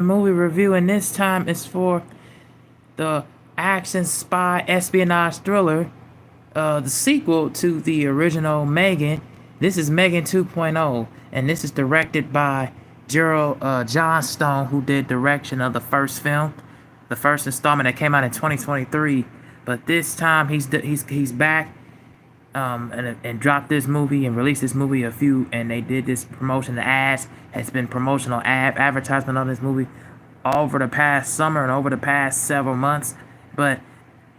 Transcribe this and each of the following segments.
movie review, and this time is for the action spy espionage thriller, the sequel to the original Megan. This is Megan 2.0, and this is directed by Gerald Johnstone, who did direction of the first film, the first installment that came out in 2023. But this time he's back, and dropped this movie and released this movie and they did this promotion. The ads has been promotional advertisement on this movie over the past summer and over the past several months. But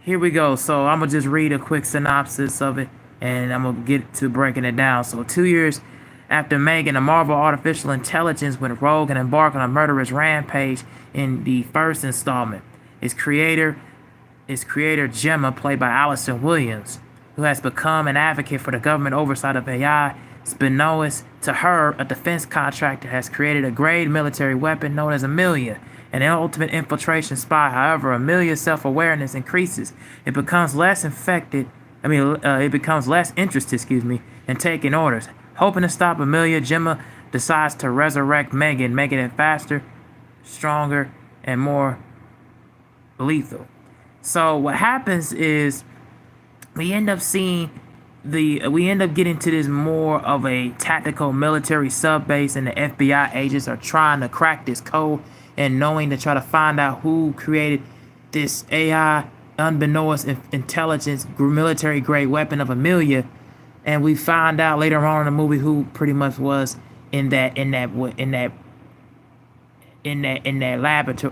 here we go. So I'm gonna just read a quick synopsis of it, and I'm gonna get to breaking it down. So 2 years after Megan, a Marvel artificial intelligence went rogue and embarked on a murderous rampage in the first installment. Its creator Gemma, played by Allison Williams, who has become an advocate for the government oversight of AI. Unbeknownst to her, a defense contractor has created a grade military weapon known as Amelia, an ultimate infiltration spy. However, Amelia's self-awareness increases. It becomes less interested, in taking orders. Hoping to stop Amelia, Gemma decides to resurrect Megan, making it faster, stronger, and more lethal. So what happens is we end up getting to this more of a tactical military sub base, and the FBI agents are trying to crack this code and knowing to try to find out who created this AI unbeknownst intelligence military grade weapon of Amelia. And we find out later on in the movie who pretty much was in that laboratory,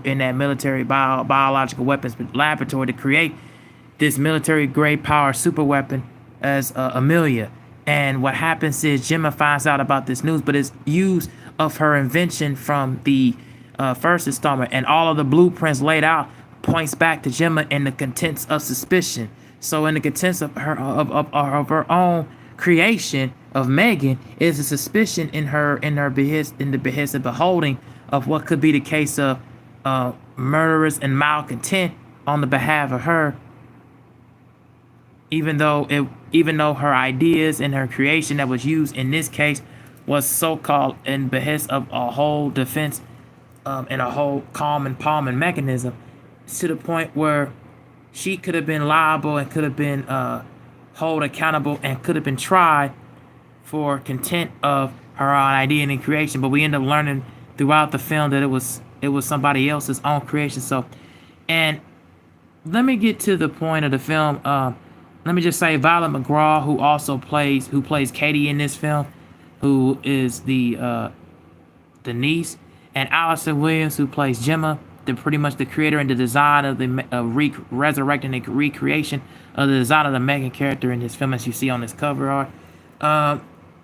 in that military biological weapons laboratory to create this military grade power super weapon as Amelia. And what happens is Gemma finds out about this news, but it's used of her invention from the first installment, and all of the blueprints laid out points back to Gemma in the contents of suspicion. So in the contents of her own creation of Megan is a suspicion in the behest of beholding of what could be the case of murderous and malcontent on the behalf of her, even though her ideas and her creation that was used in this case was so-called in behest of a whole defense and a whole calm and palming mechanism, to the point where she could have been liable and could have been held accountable and could have been tried for contempt of her own idea and creation. But we end up learning throughout the film that it was somebody else's own creation. So, and let me get to the point of the film. Let me just say, Ivanna McGraw, who plays Katie in this film, who is the niece, and Allison Williams, who plays Gemma, pretty much the creator and the design of the resurrecting and recreation of the design of the Megan character in this film, as you see on this cover art.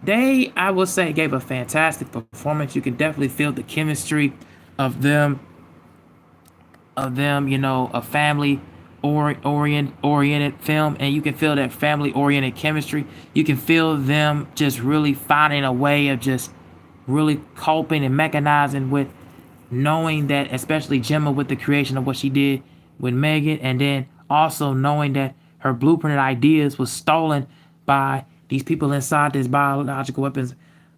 They, I will say, gave a fantastic performance. You can definitely feel the chemistry of them. A family oriented film, and you can feel that family oriented chemistry. You can feel them just really finding a way of just really coping and mechanizing with knowing that, especially Gemma, with the creation of what she did with Megan, and then also knowing that her blueprint ideas was stolen by these people inside this biological weapons,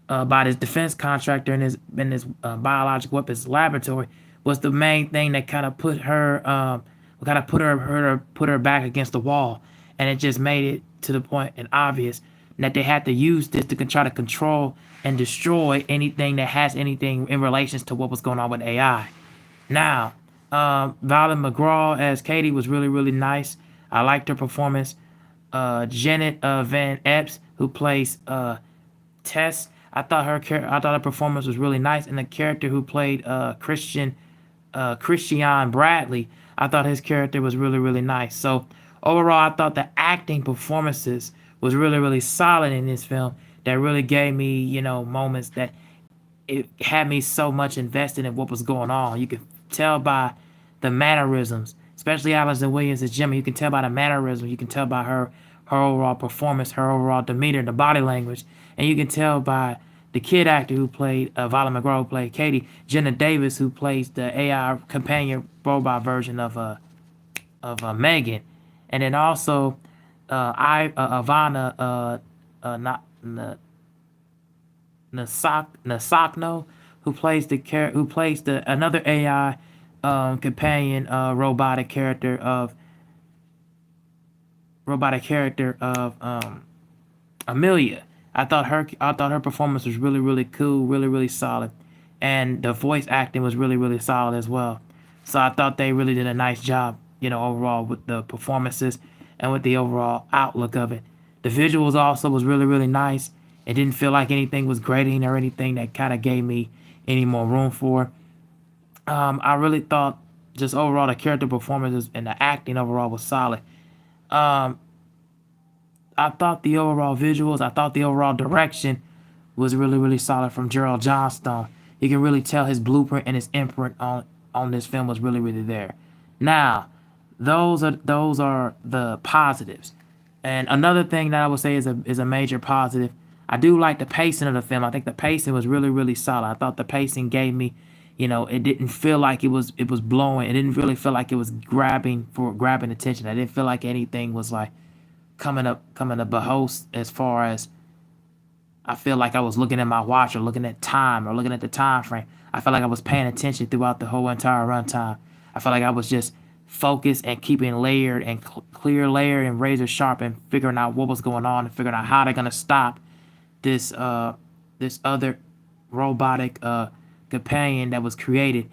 by this defense contractor in this biological weapons laboratory, was the main thing that kind of put her back against the wall. And it just made it to the point and obvious that they had to use this to try to control and destroy anything that has anything in relations to what was going on with AI. Now, Ivanna McGraw as Katie was really, really nice. I liked her performance. Jenna Van Epps, who plays Tess, I thought her performance was really nice. And the character who played Christian Bradley, I thought his character was really, really nice. So overall, I thought the acting performances was really, really solid in this film. That really gave me, moments that it had me so much invested in what was going on. You could tell by the mannerisms, especially Allison Williams as Gemma. You can tell by the mannerisms. You can tell by her overall performance, her overall demeanor, the body language. And you can tell by the kid actor who played, Ivanna McGraw, who played Katie, Jenna Davis, who plays the AI companion robot version of Megan. And then also Ivanna Sakhno, who plays the another AI companion robotic character of Amelia. I thought her performance was really really cool, really really solid, and the voice acting was really really solid as well. So I thought they really did a nice job, overall with the performances and with the overall outlook of it. The visuals also was really really nice. It didn't feel like anything was grating or anything that kind of gave me any more room for. I really thought just overall the character performances and the acting overall was solid. Um, I thought the overall visuals, I thought the overall direction was really, really solid from Gerald Johnstone. You can really tell his blueprint and his imprint on this film was really, really there. Now, those are the positives. And another thing that I would say is a major positive. I do like the pacing of the film. I think the pacing was really, really solid. I thought the pacing gave me, it didn't feel like it was blowing. It didn't really feel like it was grabbing attention. I didn't feel like anything was like coming up a host as far as I feel like I was looking at my watch or looking at time or looking at the time frame. I felt like I was paying attention throughout the whole entire runtime. I felt like I was just focused and keeping layered and clear layered and razor sharp and figuring out what was going on and figuring out how they're gonna stop this other robotic companion that was created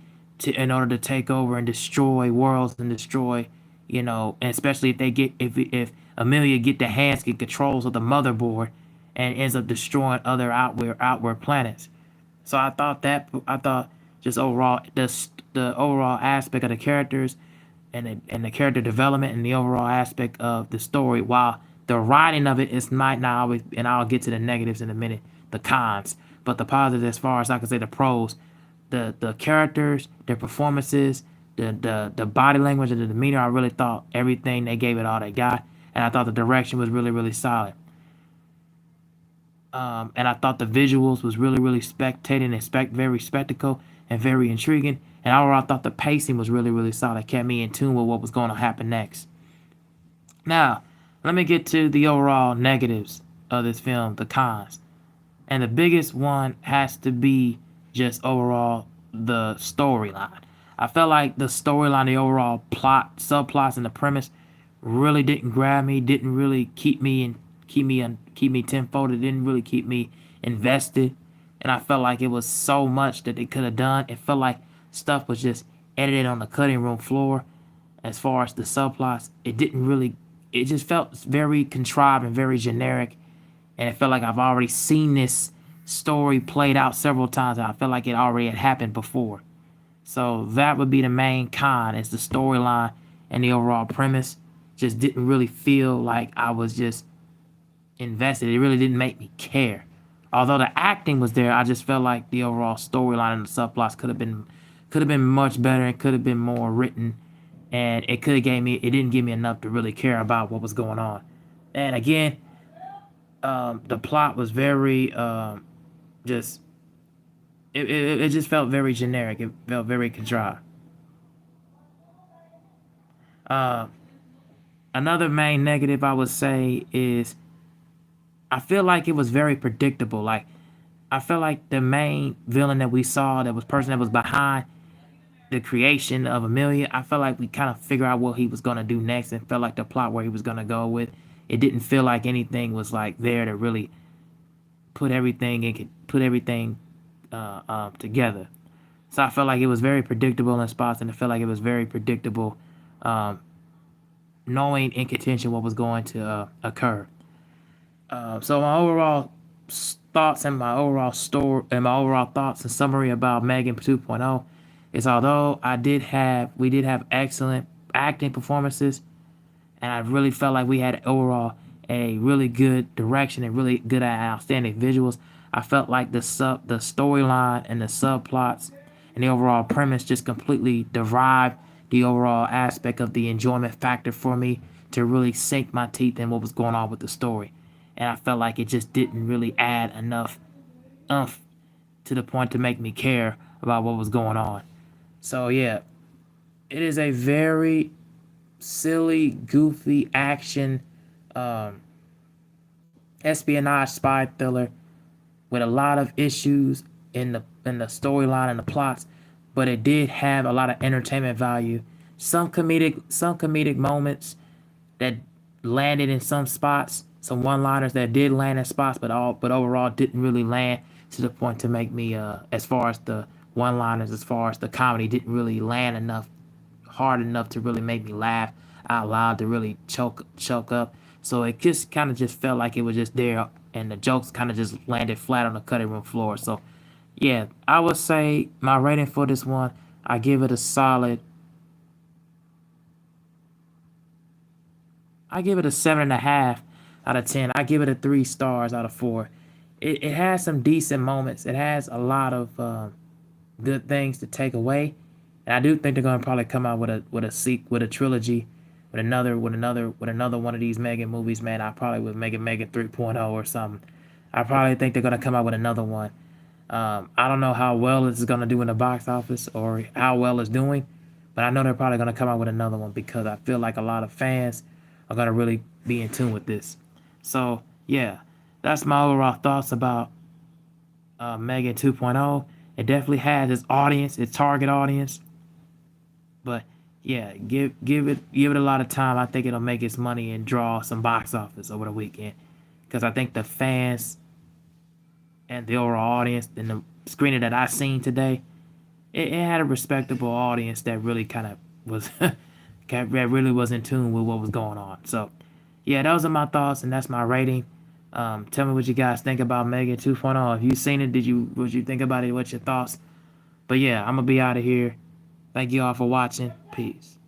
in order to take over and destroy worlds and destroy, and especially if Amelia get the hands get controls of the motherboard and ends up destroying other outward planets. So I thought just overall the overall aspect of the characters and the character development and the overall aspect of the story, while the writing of it is might not always, and I'll get to the negatives in a minute, the cons, but the positives as far as I can say the pros, the characters, their performances, the body language and the demeanor, I really thought everything they gave it all they got, and I thought the direction was really really solid. And I thought the visuals was really, really spectating and very spectacle and very intriguing. And overall, I thought the pacing was really, really solid. It kept me in tune with what was going to happen next. Now, let me get to the overall negatives of this film, the cons. And the biggest one has to be just overall the storyline. I felt like the storyline, the overall plot, subplots, and the premise really didn't grab me, didn't really keep me tenfold. It didn't really keep me invested, and I felt like it was so much that they could have done. It felt like stuff was just edited on the cutting room floor. As far as the subplots, it didn't really. It just felt very contrived and very generic, and it felt like I've already seen this story played out several times. And I felt like it already had happened before. So that would be the main con, is the storyline and the overall premise just didn't really feel like I was just invested. It really didn't make me care. Although the acting was there, I just felt like the overall storyline and the subplots could have been much better and could have been more written, and it didn't give me enough to really care about what was going on. And again, the plot was very just it just felt very generic. It felt very contrived. Uh, Another main negative I would say is I feel like it was very predictable. Like, I feel like the main villain that we saw, that was person that was behind the creation of Amelia, I felt like we kind of figured out what he was gonna do next, and felt like the plot where he was gonna go with. It didn't feel like anything was like there to really put everything together. So I felt like it was very predictable in spots, and I felt like it was very predictable, um, knowing in contention what was going to occur. So my overall thoughts and my overall story and my overall thoughts and summary about Megan 2.0 is, although we did have excellent acting performances, and I really felt like we had overall a really good direction and really good and outstanding visuals. I felt like the storyline and the subplots and the overall premise just completely derived the overall aspect of the enjoyment factor for me to really sink my teeth in what was going on with the story. And I felt like it just didn't really add enough umph to the point to make me care about what was going on. So yeah, it is a very silly, goofy action, um, espionage spy thriller with a lot of issues in the storyline and the plots, but it did have a lot of entertainment value. Some comedic moments that landed in some spots, some one-liners that did land in spots, but overall didn't really land to the point to make me as far as the one-liners, as far as the comedy, didn't really land enough hard enough to really make me laugh out loud, to really choke up. So it just kind of just felt like it was just there, and the jokes kind of just landed flat on the cutting room floor. So yeah, I would say my rating for this one, I give it a solid. I give it a 7.5 out of 10. I give it a 3 stars out of 4. It has some decent moments. It has a lot of good things to take away, and I do think they're gonna probably come out with a trilogy, with another one of these Megan movies. Man, I probably would make it Megan 3.0 or something. I probably think they're gonna come out with another one. I don't know how well it's gonna do in the box office or how well it's doing, but I know they're probably gonna come out with another one because I feel like a lot of fans are gonna really be in tune with this. So yeah, that's my overall thoughts about Megan 2.0. It definitely has its audience, its target audience, but yeah, give it a lot of time. I think it'll make its money and draw some box office over the weekend because I think the fans and the overall audience and the screening that I seen today, it had a respectable audience that really kind of was that really was in tune with what was going on. So yeah, those are my thoughts and that's my rating. Tell me what you guys think about Megan 2.0. If you seen it, what you think about it? What's your thoughts? But yeah, I'm gonna be out of here. Thank you all for watching. Peace.